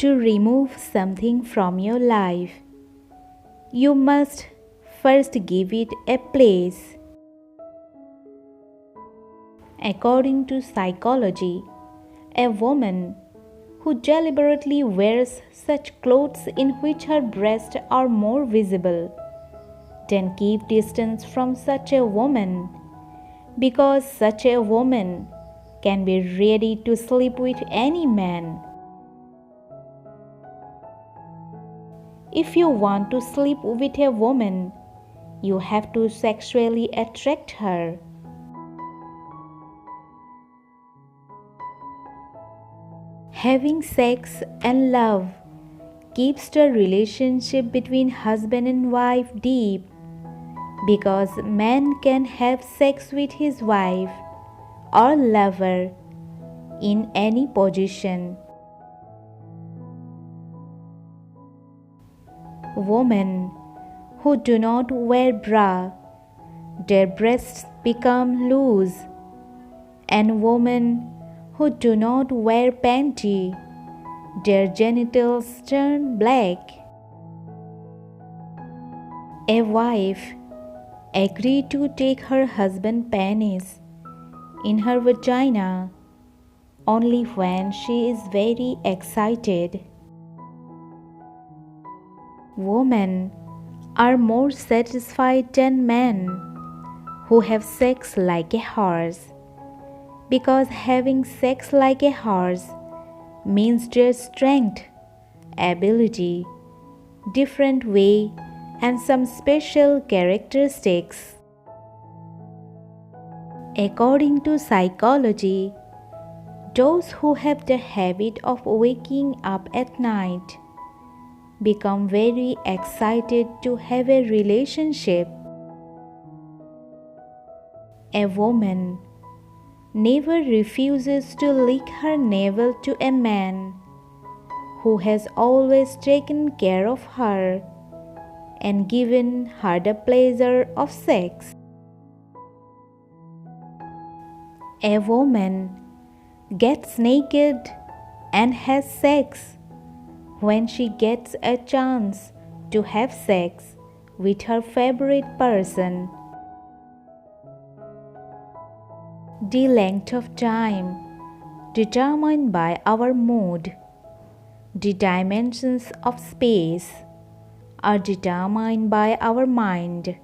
To remove something from your life, you must first give it a place. According to psychology, a woman who deliberately wears such clothes in which her breasts are more visible, then keep distance from such a woman, because such a woman can be ready to sleep with any man. If you want to sleep with a woman, you have to sexually attract her. Having sex and love keeps the relationship between husband and wife deep, because man can have sex with his wife or lover in any position. Women who do not wear bra, their breasts become loose, and women who do not wear panty, their genitals turn black. A wife agreed to take her husband's penis in her vagina only when she is very excited. Women are more satisfied than men who have sex like a horse, because having sex like a horse means their strength, ability, different way, and some special characteristics. According to psychology, those who have the habit of waking up at night become very excited to have a relationship. A woman never refuses to lick her navel to a man who has always taken care of her and given her the pleasure of sex. A woman gets naked and has sex when she gets a chance to have sex with her favorite person. The length of time determined by our mood, the dimensions of space are determined by our mind.